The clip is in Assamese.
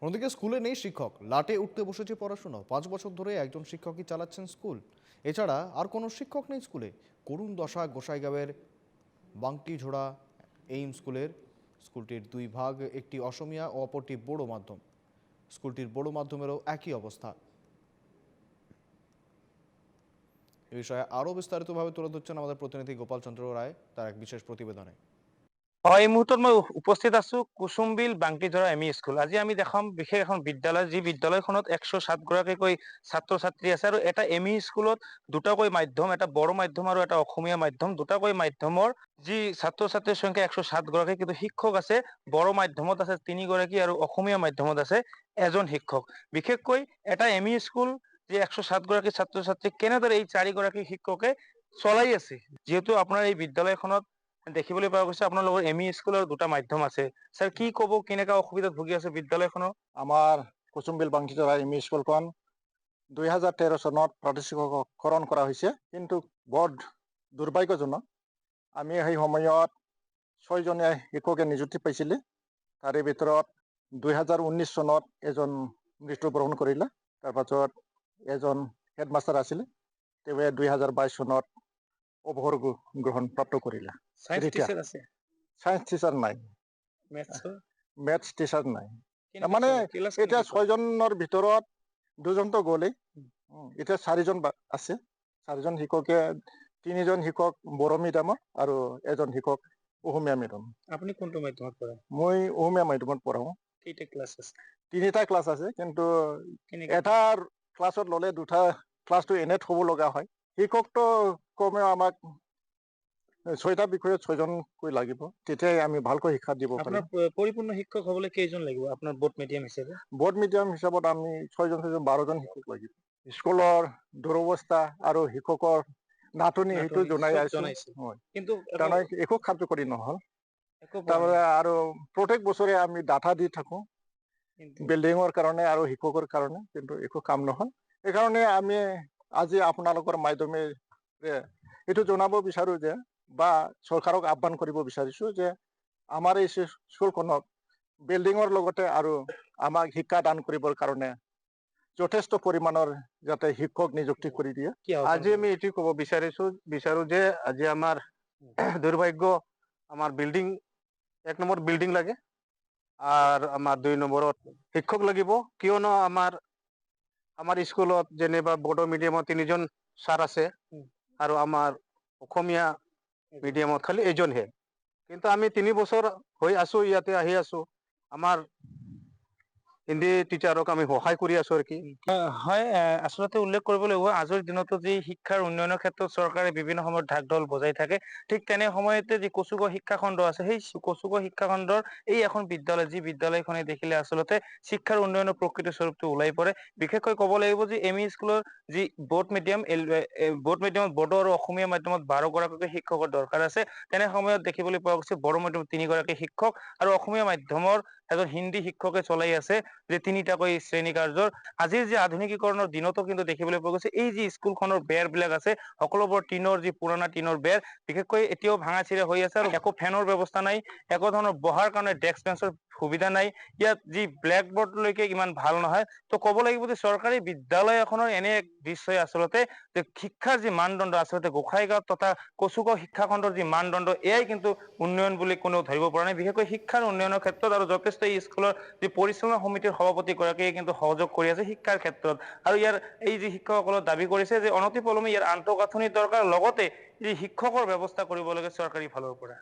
অন্যদিকে স্কুলে নেই শিক্ষক, লাটে উঠতে বসেছে পড়াশোনা। 5 বছর ধরে একজন শিক্ষকই চালাচ্ছেন স্কুল। এছাড়া আর কোনো শিক্ষক নেই স্কুলে। করুণ দশা গোসাইগাঁওয়ের বাংটিঝোড়া এইম স্কুলের। স্কুলটির দুই ভাগ, একটি অসমিয়া ও অপরটি বোড়ো মাধ্যম। স্কুলটির বোড়ো মাধ্যমেরও একই অবস্থা। এ বিষয়ে আরও বিস্তারিতভাবে তুলে ধরছেন আমাদের প্রতিনিধি গোপাল চন্দ্র রায় তার এক বিশেষ প্রতিবেদনে। এই মুহূৰ্তত মই উপস্থিত আছো কুসুমবিল বাংটিঝৰা এম ই স্কুল। আজি আমি দেখাম বিশেষ এখন বিদ্যালয়, যি বিদ্যালয়খনত 107 গৰাকীকৈ ছাত্ৰ ছাত্ৰী আছে আৰু এটা এম ই স্কুলত দুটাকৈ মাধ্যম, এটা বড়ো মাধ্যম আৰু এটা অসমীয়া মাধ্যম, দুটাকৈ মাধ্যমৰ যি ছাত্ৰ ছাত্ৰীৰ সংখ্যা 107 গৰাকী, কিন্তু শিক্ষক আছে বড়ো মাধ্যমত আছে 3 গৰাকী আৰু অসমীয়া মাধ্যমত আছে এজন শিক্ষক। বিশেষকৈ এটা এম ই স্কুল যি 107 গৰাকী ছাত্ৰ ছাত্ৰী কেনেদৰে এই 4 গৰাকী শিক্ষকে চলাই আছে, যিহেতু আপোনাৰ এই বিদ্যালয়খনত দেখিবলৈ পোৱা গৈছে আপোনালোকৰ এম ই স্কুলৰ দুটা মাধ্যম আছে। স্যাৰ কি ক'ব, কেনেকা অসুবিধাত ভুগি আছে বিদ্যালয়খনৰ? আমাৰ কুসুমবিল বাংটিঝৰা এম ই স্কুলখন 2013 চনত প্ৰতিষ্ঠাকৰণ কৰা হৈছে, কিন্তু বৰ দুৰ্ভাগ্যজনক আমি সেই সময়ত 6জনে শিক্ষকে নিযুক্তি পাইছিলে। তাৰে ভিতৰত 2019 চনত এজন মৃত্যুবৰণ কৰিলে। তাৰপাছত এজন হেডমাষ্টাৰ আছিলে, তেওঁ 2022 চনত অৱসৰ গ্ৰহণ প্ৰাপ্ত কৰিলে। সায়েন্স টিচাৰ আছে, সায়েন্স টিচাৰ নাই, মেথছৰ মেথছ টিচাৰ নাই। কেনেকা মানে চলে? ক্লাছ এতিয়া কেনেকা কৰে? 6জনৰ ভিতৰত 2জনতো গ'লেই, এতিয়া 4জন আছে। 4জন শিক্ষকে, 3জন শিক্ষক বড়ো মিডিয়ামৰ আৰু এজন শিক্ষক অসমীয়া মিডিয়াম। আপুনি কোনটো মাধ্যমত পঢ়ায়? মই অসমীয়া মাধ্যমত পঢ়াওঁ। কেইটা ক্লাছ আছে? 3টা ক্লাছ আছে, কিন্তু কেনেকা এটা ক্লাছত ল'লে দুটা ক্লাছটো এনে থ'ব লগা হয়। শিক্ষকটো কমেও আমাক 6টা বিষয়ত 6জনকৈ লাগিব, তেতিয়াই আমি ভালকৈ শিক্ষা দিব পাৰিম। আপোনাৰ পৰিপূৰ্ণ শিক্ষক হ'বলৈ কেইজন লাগিব আপোনাৰ বোৰ্ড মিডিয়াম হিচাপে? বোৰ্ড মিডিয়াম হিচাপত আমি 6জন 12জন শিক্ষক লাগিব। স্কুলৰ দুৰৱস্থা আৰু শিক্ষকৰ নাটনি সেইটো জনাই চব আছো। জনাইছে, হয়, কিন্তু তাৰমানে একো কাৰ্যকৰী নহ'ল। একো পোৱা তাৰমানে নাই। আৰু প্ৰত্যেক বছৰে আমি ডাটা দি থাকোঁ কিন্তু বিল্ডিঙৰ কাৰণে আৰু শিক্ষকৰ কাৰণে, কিন্তু একো কাম নহ'ল। সেইকাৰণে আমি আজি আপোনালোকৰ মাধ্যমেৰে এইটো জনাব বিচাৰোঁ যে, বা চৰকাৰক আহ্বান কৰিব বিচাৰিছোঁ যে, আমাৰ এই স্কুলখনক বিল্ডিঙৰ লগতে আৰু আমাক শিক্ষা দান কৰিবৰ কাৰণে যথেষ্ট পৰিমাণৰ যাতে শিক্ষক নিযুক্তি কৰি দিয়ে। কি আহ্বান আজি আমি এটি ক'ব বিচাৰো যে আজি আমাৰ দুৰ্ভাগ্য, আমাৰ বিল্ডিং 1 নম্বৰ বিল্ডিং লাগে আৰু আমাৰ 2 নম্বৰত শিক্ষক লাগিব। কিয়নো আমাৰ স্কুলত যেনিবা বড়ো মিডিয়ামত 3জন ছাৰ আছে আৰু আমাৰ অসমীয়া মিডিয়ামত খালি এজনহে। কিন্তু আমি 3 বছৰ হৈ আছো, ইয়াতে আহি আছো, আমাৰ হিন্দী টিচাৰক আমি সহায় কৰি আছো আৰু কি। হয়, আচলতে উল্লেখ কৰিব লাগিব আজিৰ দিনতো যি শিক্ষাৰ উন্নয়নৰ ক্ষেত্ৰত চৰকাৰে বিভিন্ন সময়ত ঢাক ঢোল বজাই থাকে, ঠিক তেনে সময়তে যি কচুগাঁও শিক্ষাখণ্ড আছে, সেই কচুগাঁও শিক্ষাখণ্ডৰ এই এখন বিদ্যালয়, যি বিদ্যালয়খনে দেখিলে আচলতে শিক্ষাৰ উন্নয়নৰ প্ৰকৃত স্বৰূপটো ওলাই পৰে। বিশেষকৈ ক'ব লাগিব যে এম ই স্কুলৰ যি বোৰ্ড মিডিয়ামত বড়ো আৰু অসমীয়া মাধ্যমত 12 গৰাকীকৈ শিক্ষকৰ দৰকাৰ আছে। তেনে সময়ত দেখিবলৈ পোৱা গৈছে বড়ো মাধ্যমত 3 গৰাকী শিক্ষক আৰু অসমীয়া মাধ্যমৰ এজন হিন্দী শিক্ষকে চলাই আছে যে 3টাকৈ শ্ৰেণী কাৰ্যৰ। আজিৰ যি আধুনিকীকৰণৰ দিনতো কিন্তু দেখিবলৈ পোৱা গৈছে এই যি স্কুলখনৰ বেৰ বিলাক আছে, সকলোবোৰ টিনৰ, যি পুৰণা টিনৰ বেৰ, বিশেষকৈ এতিয়াও ভাঙা চিৰা হৈ আছে আৰু একো ফেনৰ ব্যৱস্থা নাই, একো ধৰণৰ বহাৰ কাৰণে ডেস্ক বেঞ্চৰ সুবিধা নাই। ইয়াত যি ব্লেকবোৰ্ডলৈকে ইমান ভাল নহয়। তো ক'ব লাগিব যে চৰকাৰী বিদ্যালয় এখনৰ এনে এক দৃশ্যই আচলতে যে শিক্ষাৰ যি মানদণ্ড আচলতে গোসাইগাঁও তথা কচুগাঁও শিক্ষাখণ্ডৰ যি মানদণ্ড, এয়াই কিন্তু উন্নয়ন বুলি কোনেও ধৰিব পৰা নাই। বিশেষকৈ শিক্ষাৰ উন্নয়নৰ ক্ষেত্ৰত আৰু যথেষ্ট এই স্কুলৰ যি পৰিচালনা সমিতিৰ সভাপতি গৰাকীয়ে কিন্তু সহযোগ কৰি আছে শিক্ষাৰ ক্ষেত্ৰত। আৰু ইয়াৰ এই যি শিক্ষকসকলে দাবী কৰিছে যে অনতিপলমে ইয়াৰ আন্তঃগাঁথনিৰ দৰকাৰ, লগতে যি শিক্ষকৰ ব্যৱস্থা কৰিব লাগে চৰকাৰী ফালৰ পৰা।